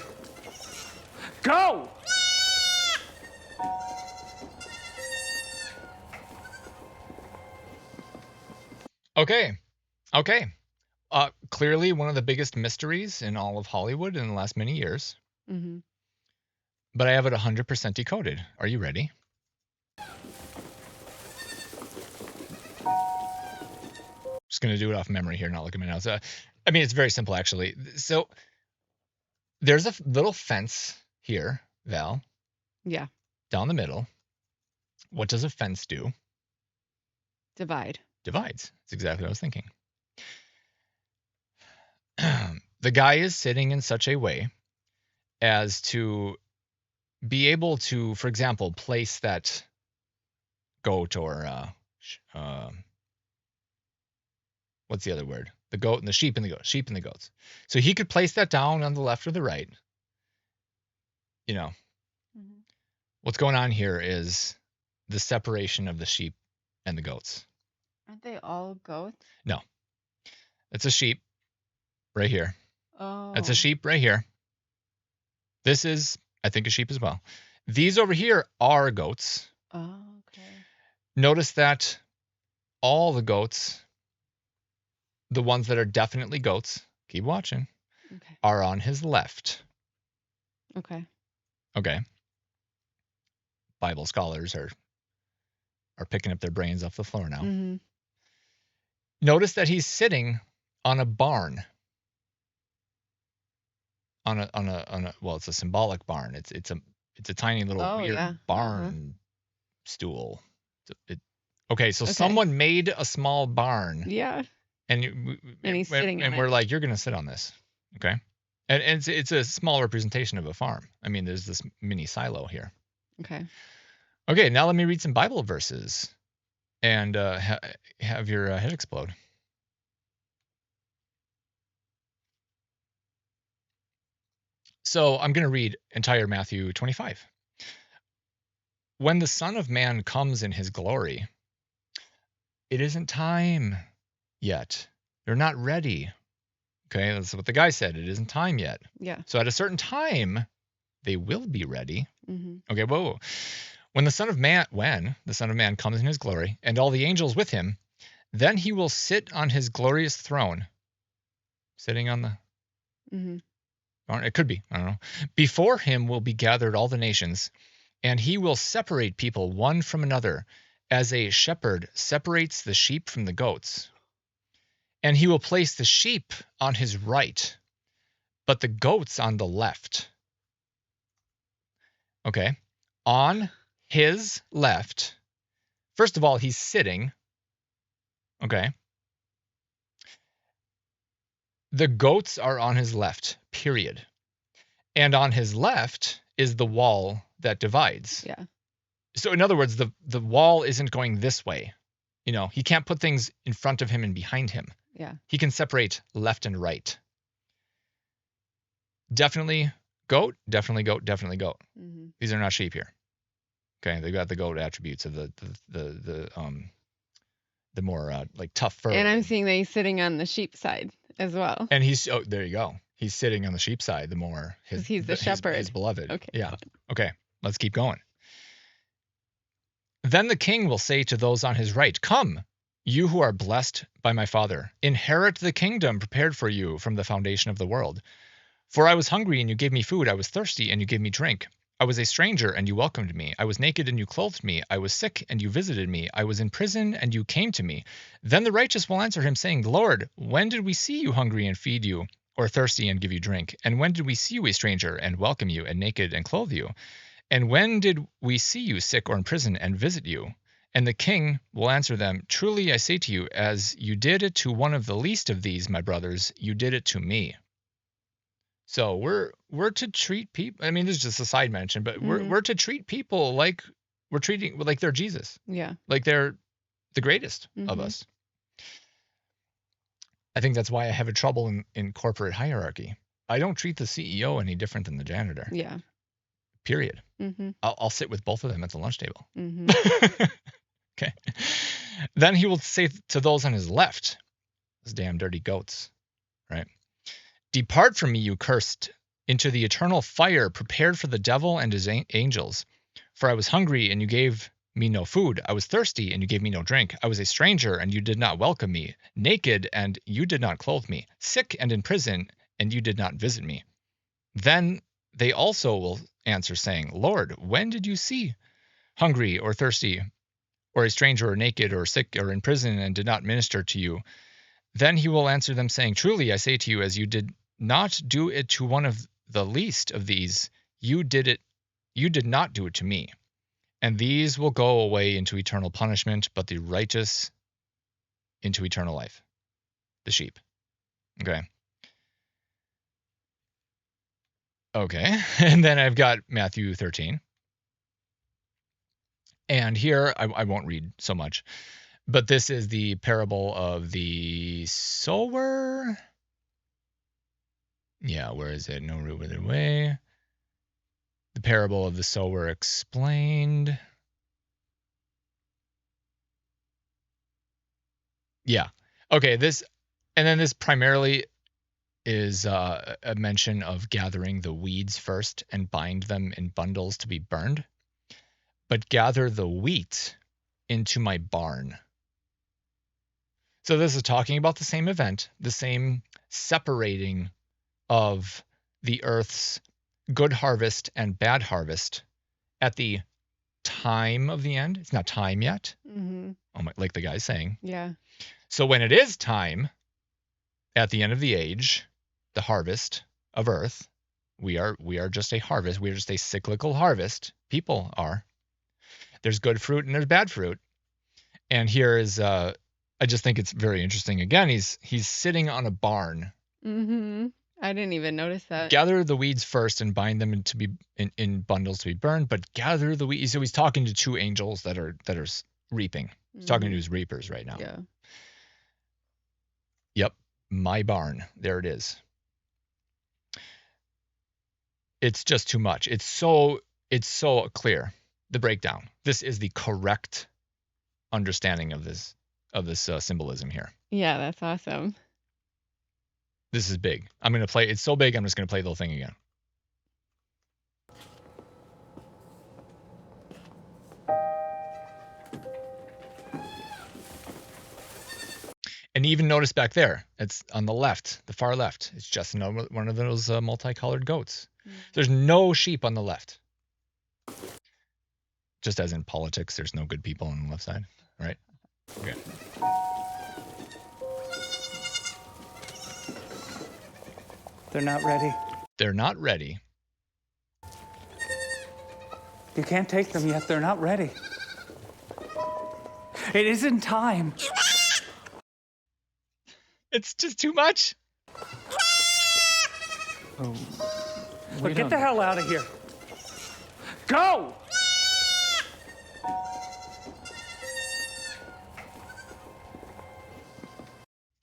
Go! Okay. Clearly one of the biggest mysteries in all of Hollywood in the last many years. Mm-hmm. But I have it 100% decoded. Are you ready? Just going to do it off memory here, not look at my notes. It's very simple, actually. So there's a little fence here, Val. Yeah. Down the middle. What does a fence do? Divide. Divides. That's exactly what I was thinking. The guy is sitting in such a way as to be able to, for example, place that goat or what's the other word? The goat and the sheep and the goat. Sheep and the goats. So he could place that down on the left or the right. Mm-hmm. What's going on here is the separation of the sheep and the goats. Aren't they all goats? No. It's a sheep right here. Oh. That's a sheep right here. This is, I think, a sheep as well. These over here are goats. Oh, okay. Notice that all the goats, the ones that are definitely goats, keep watching, Okay. are on his left. Okay. Okay. Bible scholars are picking up their brains off the floor now. Mm-hmm. Notice that he's sitting on a barn. On a well, it's a symbolic barn. It's a tiny little weird barn stool. Okay, so someone made a small barn. Yeah. And he's sitting on and we're it. like, you're gonna sit on this, okay? And it's a small representation of a farm. I mean, there's this mini silo here. Okay. Okay, now let me read some Bible verses, and have your head explode. So I'm gonna read entire Matthew 25. When the Son of Man comes in his glory, it isn't time yet. They're not ready. Okay, that's what the guy said. It isn't time yet. Yeah. So at a certain time, they will be ready. Mm-hmm. Okay, whoa. When the Son of Man comes in his glory, and all the angels with him, then he will sit on his glorious throne. Sitting on the... Mm-hmm. Or it could be, I don't know. Before him will be gathered all the nations, and he will separate people one from another, as a shepherd separates the sheep from the goats. And he will place the sheep on his right, but the goats on the left. Okay. On his left. First of all, he's sitting. Okay. The goats are on his left, period. And on his left is the wall that divides. Yeah. So in other words, the wall isn't going this way. You know, he can't put things in front of him and behind him. Yeah. He can separate left and right. Definitely goat, definitely goat, definitely goat. Mm-hmm. These are not sheep here. Okay, they got the goat attributes of the more like tough fur. And I'm seeing that he's sitting on the sheep side as well. And there you go. He's sitting on the sheep side, the more he's the shepherd. His beloved. Okay. Yeah. Okay, let's keep going. Then the king will say to those on his right, "Come, you who are blessed by my Father, inherit the kingdom prepared for you from the foundation of the world. For I was hungry and you gave me food. I was thirsty and you gave me drink. I was a stranger and you welcomed me. I was naked and you clothed me. I was sick and you visited me. I was in prison and you came to me." Then the righteous will answer him, saying, "Lord, when did we see you hungry and feed you, or thirsty and give you drink? And when did we see you a stranger and welcome you, and naked and clothe you? And when did we see you sick or in prison and visit you?" And the king will answer them, "Truly I say to you, as you did it to one of the least of these, my brothers, you did it to me." So we're to treat people. I mean, this is just a side mention, but we're to treat people like they're Jesus. Yeah. Like they're the greatest of us. I think that's why I have a trouble in corporate hierarchy. I don't treat the CEO any different than the janitor. Yeah. Period. Mm-hmm. I'll sit with both of them at the lunch table. Mm-hmm. Okay. Then he will say to those on his left, those damn dirty goats, right? "Depart from me, you cursed, into the eternal fire prepared for the devil and his angels. For I was hungry, and you gave me no food. I was thirsty, and you gave me no drink. I was a stranger, and you did not welcome me. Naked, and you did not clothe me. Sick and in prison, and you did not visit me." Then they also will answer, saying, "Lord, when did you see hungry or thirsty, or a stranger or naked or sick or in prison, and did not minister to you?" Then he will answer them, saying, "Truly I say to you, as you did not do it to one of the least of these, you did not do it to me. And these will go away into eternal punishment, but the righteous into eternal life." The sheep. Okay. Okay. And then I've got Matthew 13. And here, I won't read so much, but this is the parable of the sower. Yeah, where is it? No root withered way. The parable of the sower explained. Yeah. Okay, this primarily is a mention of gathering the weeds first and bind them in bundles to be burned, but gather the wheat into my barn. So this is talking about the same event, the same separating of the earth's good harvest and bad harvest at the time of the end. It's not time yet. Mm-hmm. Oh my, like the guy's saying. Yeah. So when it is time, at the end of the age, the harvest of earth, we are just a harvest. We are just a cyclical harvest. People are. There's good fruit and there's bad fruit. And here is I just think it's very interesting. Again, he's sitting on a barn. Mm-hmm. I didn't even notice that. Gather the weeds first and bind them in bundles to be burned, but gather the weeds. So he's talking to two angels that are reaping. He's talking to his reapers right now. Yeah. Yep, my barn. There it is. It's just too much. It's so clear. The breakdown. This is the correct understanding of this symbolism here. Yeah, that's awesome. This is big. I'm going to play. It's so big, I'm just going to play the whole thing again. And even notice back there, it's on the left, the far left. It's just one of those multicolored goats. There's no sheep on the left. Just as in politics, there's no good people on the left side, right? Okay. They're not ready. They're not ready. You can't take them yet. They're not ready. It isn't time. It's just too much. Oh, but get the hell out of here. Go!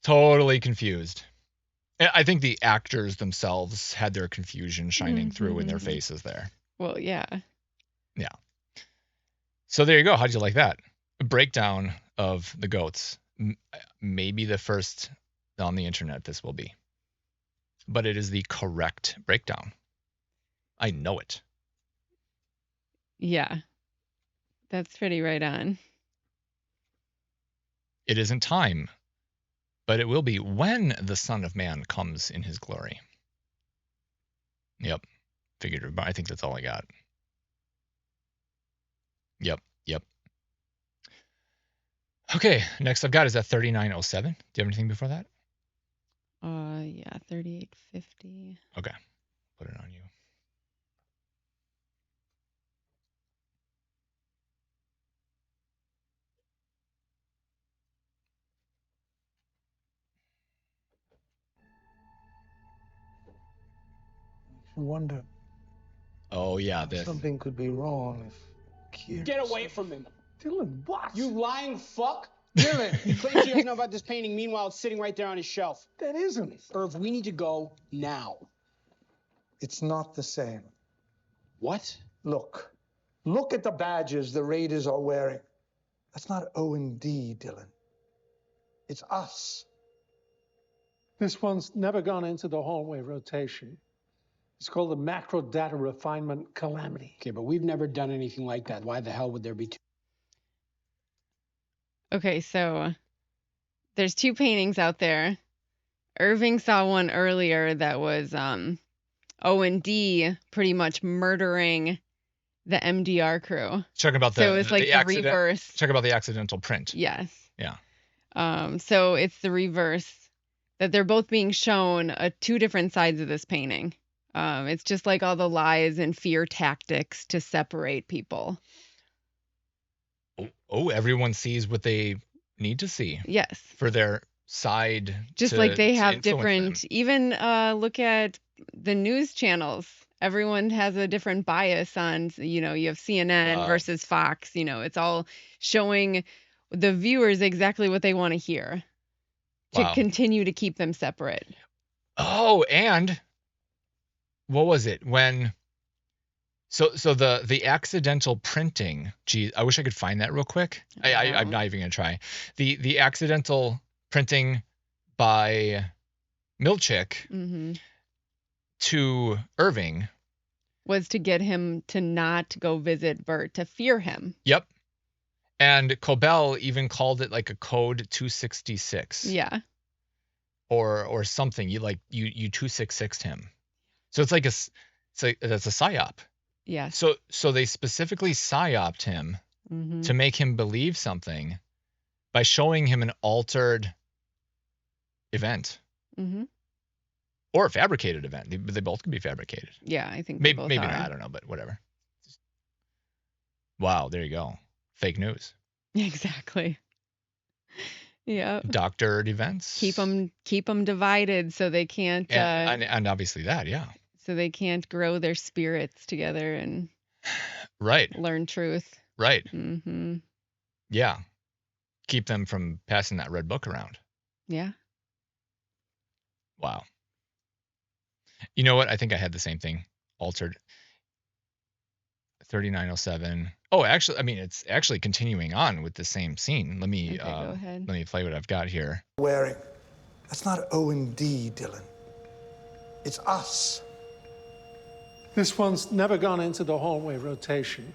Totally confused. I think the actors themselves had their confusion shining through in their faces there. Well, yeah. Yeah. So there you go. How'd you like that? A breakdown of the goats. Maybe the first on the internet this will be. But it is the correct breakdown. I know it. Yeah. That's pretty right on. It isn't time, but it will be when the Son of Man comes in his glory. Yep. Figured. I think that's all I got. Yep. Okay, next I've got is that 3907. Do you have anything before that? Yeah, 3850. Okay, put it on you. I wonder. Oh yeah, this. Something could be wrong if Kier. Get away from him. Dylan, what? You lying fuck. Dylan, he claims he doesn't know about this painting. Meanwhile, it's sitting right there on his shelf. That isn't. Irv, we need to go now. It's not the same. What? Look at the badges the raiders are wearing. That's not O&D, Dylan. It's us. This one's never gone into the hallway rotation. It's called the macro data refinement calamity. Okay, but we've never done anything like that. Why the hell would there be two? Okay, so there's two paintings out there. Irving saw one earlier that was O&D pretty much murdering the MDR crew. Talking about so it's like the reverse. Talking about the accidental print. Yes. Yeah. So it's the reverse that they're both being shown two different sides of this painting. It's just like all the lies and fear tactics to separate people. Oh, everyone sees what they need to see. Yes. For their side. Just like they have different, even look at the news channels. Everyone has a different bias on, you have CNN versus Fox. It's all showing the viewers exactly what they want to hear to continue to keep them separate. Oh, and what was it when? So the accidental printing. Geez, I wish I could find that real quick. I'm not even gonna try. The accidental printing by Milchick Mm-hmm. to Irving. Was to get him to not go visit Bert, to fear him. Yep. And Cobell even called it like a code 266. Yeah. Or something. You 266'd him. So it's like that's a psyop. Yeah. So they specifically psyoped him Mm-hmm. to make him believe something by showing him an altered event. Mm-hmm. Or a fabricated event. They both can be fabricated. Yeah, I think Maybe both not, are. I don't know, but whatever. Wow, there you go. Fake news. Exactly. Yeah. Doctored events. Keep them divided so they can't and obviously that, yeah. So they can't grow their spirits together and right. learn truth. Right. Mm-hmm. Yeah. Keep them from passing that red book around. Yeah. Wow. You know what? I think I had the same thing altered. 3907. Oh, actually, I mean, it's actually continuing on with the same scene. Let me go ahead. Let me play what I've got here. Wearing. That's not O&D, Dylan. It's us. This one's never gone into the hallway rotation.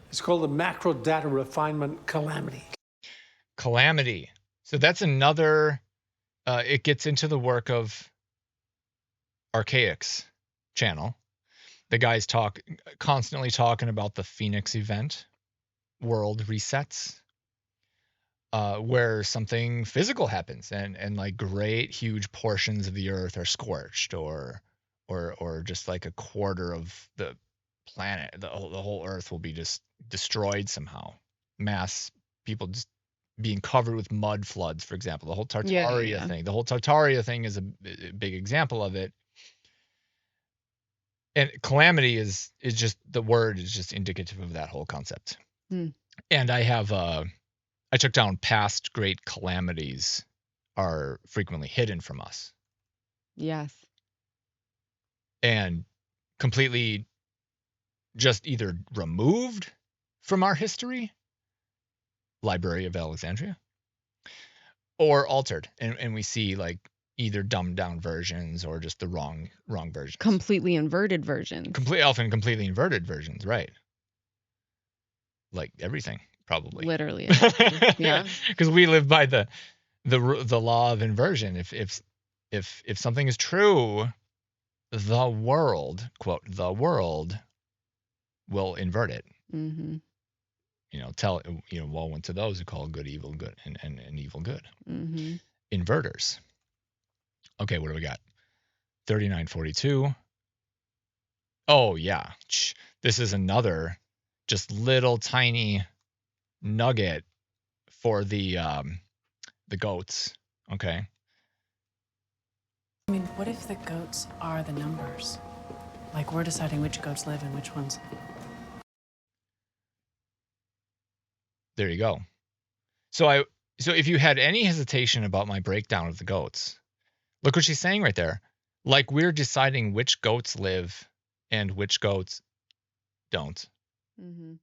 It's called the macro data refinement calamity. Calamity. So that's another, it gets into the work of Archaic's channel. The guys constantly talking about the Phoenix event, world resets, where something physical happens and like great huge portions of the earth are scorched or just like a quarter of the planet, the whole earth will be just destroyed somehow. Mass people just being covered with mud floods, for example. The whole Tartaria thing. The whole Tartaria thing is a big example of it. And calamity is just, the word is just indicative of that whole concept. And I took down past great calamities are frequently hidden from us. Yes. And completely just either removed from our history, Library of Alexandria, or altered. And we see like either dumbed down versions or just the wrong versions. Completely inverted versions. Often completely inverted versions, right? Like everything, probably. Literally. Yeah. Because we live by the law of inversion. If something is true, the world, quote, the world will invert it. Mm-hmm. Woe unto those who call good evil good and evil good. Mm-hmm. Inverters. Okay, what do we got? 3942. Oh yeah, this is another just little tiny nugget for the goats. Okay. I mean, what if the goats are the numbers? Like we're deciding which goats live and which ones. There you go. So if you had any hesitation about my breakdown of the goats, look what she's saying right there. Like we're deciding which goats live and which goats don't. Mm-hmm.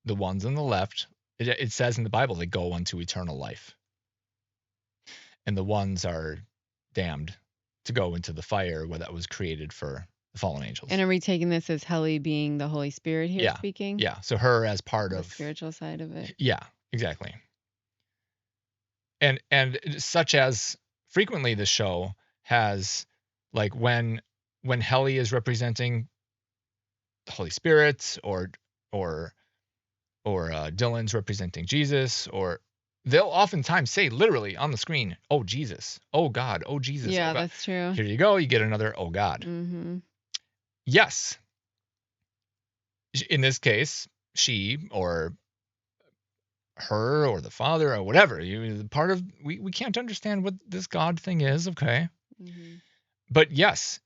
The ones on the left, it says in the Bible, they go unto eternal life. And the ones are damned to go into the fire where that was created for the fallen angels. And are we taking this as Helly being the Holy Spirit here speaking? Yeah. So her as part the of spiritual side of it. Yeah, exactly. And such as frequently the show has, like when Helly is representing the Holy Spirit or Dylan's representing Jesus, or they'll oftentimes say literally on the screen, "Oh Jesus, oh God, oh Jesus." Yeah, oh God. that's true. Here you go. You get another "Oh God." Mm-hmm. Yes. In this case, she or her or the father or whatever, part of we can't understand what this God thing is, okay? Mm-hmm. But yes,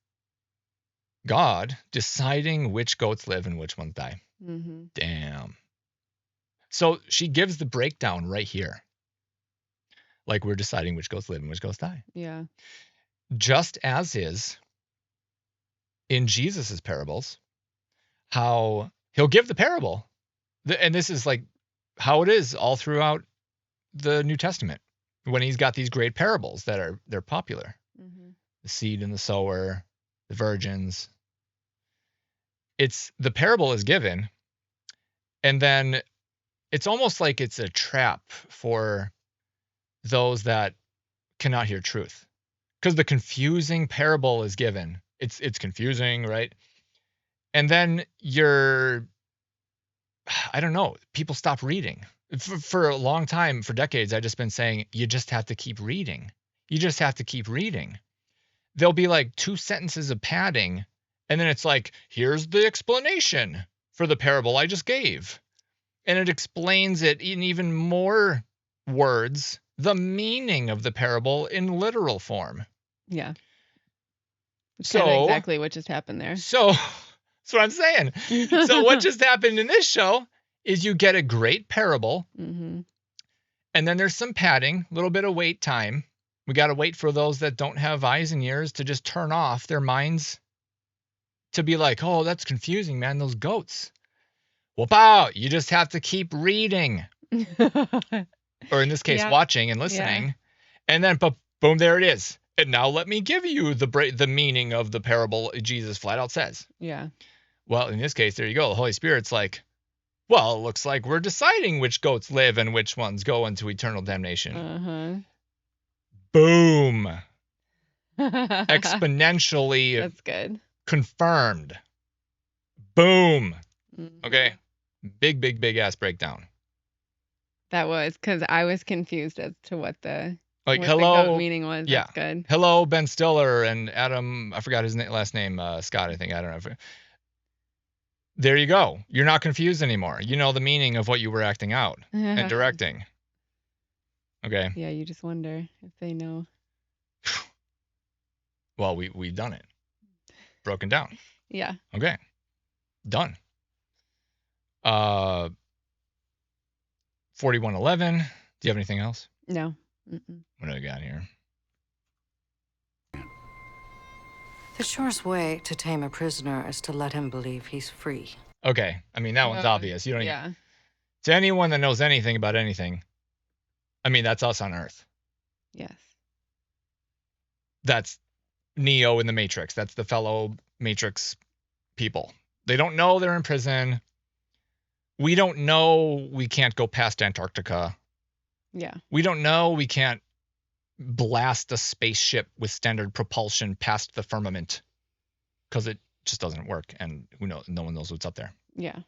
God deciding which goats live and which ones die. Mm-hmm. Damn. So she gives the breakdown right here. Like we're deciding which goats live and which goats die. Yeah. Just as is in Jesus's parables, how he'll give the parable. And this is like how it is all throughout the New Testament when he's got these great parables that they're popular. Mm-hmm. the seed and the sower, the virgins. It's the parable is given, and then it's almost like it's a trap for those that cannot hear truth. Because the confusing parable is given. It's confusing, right? And then I don't know, people stop reading. For a long time, for decades, I've just been saying, you just have to keep reading. You just have to keep reading. There'll be like 2 sentences of padding, and then it's like, here's the explanation for the parable I just gave. And it explains it in even more words, the meaning of the parable in literal form. Yeah. So exactly what just happened there. So that's what I'm saying. So what just happened in this show is you get a great parable, Mm-hmm. and then there's some padding, a little bit of wait time. We got to wait for those that don't have eyes and ears to just turn off their minds to be like, oh, that's confusing, man, those goats. Whoop out. You just have to keep reading. Or in this case, watching and listening. Yeah. And then, boom, there it is. And now let me give you the meaning of the parable Jesus flat out says. Yeah. Well, in this case, there you go. The Holy Spirit's like, well, it looks like we're deciding which goats live and which ones go into eternal damnation. Uh-huh. Boom. Exponentially. That's good. Confirmed. Boom. Mm-hmm. Okay. Big ass breakdown. That was because I was confused as to what the hello meaning was. Yeah. That's good. Hello, Ben Stiller and Adam. I forgot his last name. Scott, I think. I don't know. There you go. You're not confused anymore. You know the meaning of what you were acting out and directing. Okay. Yeah, you just wonder if they know. Well, we've done it. Broken down. Yeah. Okay. Done. 4111. Do you have anything else? No. Mm-mm. What do I got here? The surest way to tame a prisoner is to let him believe he's free. Okay. I mean, that one's obvious. You don't Yeah. even, to anyone that knows anything about anything, I mean, that's us on Earth. Yes. That's Neo in the Matrix. That's the fellow Matrix people. They don't know they're in prison. We don't know we can't go past Antarctica. Yeah. We don't know we can't blast a spaceship with standard propulsion past the firmament because it just doesn't work, and no one knows what's up there. Yeah.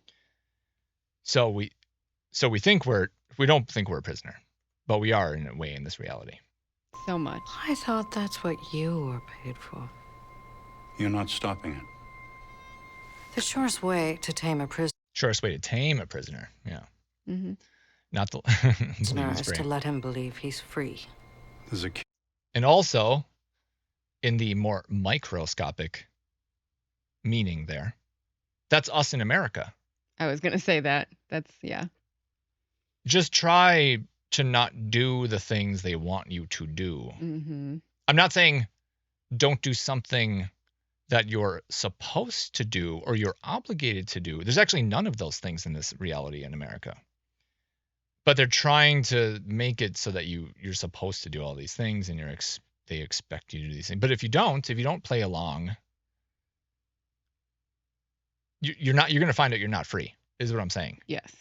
So we think we don't think we're a prisoner, but we are in a way in this reality. So much. I thought that's what you were paid for. You're not stopping it. The surest way to tame a prisoner. Surest way to tame a prisoner. Yeah. Mm-hmm. Not the prisoner is to let him believe he's free. There's a and also in the more microscopic meaning there, that's us in America. I was gonna say that. That's Just try to not do the things they want you to do. Mm-hmm. I'm not saying don't do something that you're supposed to do or you're obligated to do. There's actually none of those things in this reality in America. But they're trying to make it so that you're supposed to do all these things, and they expect you to do these things. But if you don't play along, you're going to find out you're not free, is what I'm saying. Yes.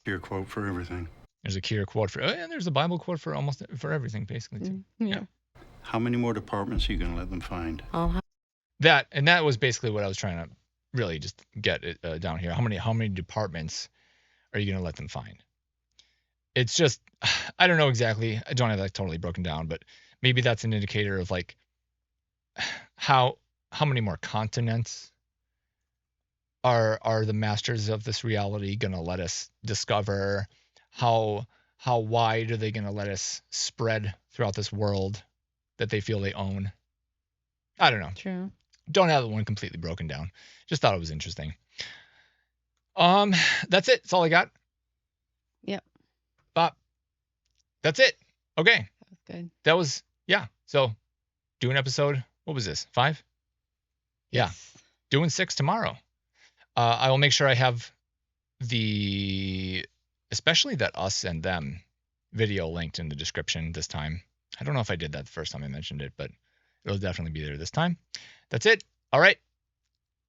Cure quote for everything. There's a cure quote for, and there's a Bible quote for almost for everything, basically, too. Yeah. How many more departments are you going to let them find? That was basically what I was trying to really just get it down here. How many departments are you going to let them find? It's just, I don't know exactly. I don't have that totally broken down, but maybe that's an indicator of like how many more continents are the masters of this reality going to let us discover? How wide are they going to let us spread throughout this world that they feel they own? I don't know. True. Don't have the one completely broken down. Just thought it was interesting. That's it. That's all I got. Yep. Bop. That's it. Okay. That was good. That was, yeah. So do an episode. What was this? 5? Yeah. Yes. Doing 6 tomorrow. I will make sure I have especially that us and them video linked in the description this time. I don't know if I did that the first time I mentioned it, but It'll definitely be there this time. That's it. All right.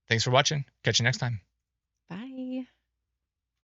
Thanks for watching. Catch you next time.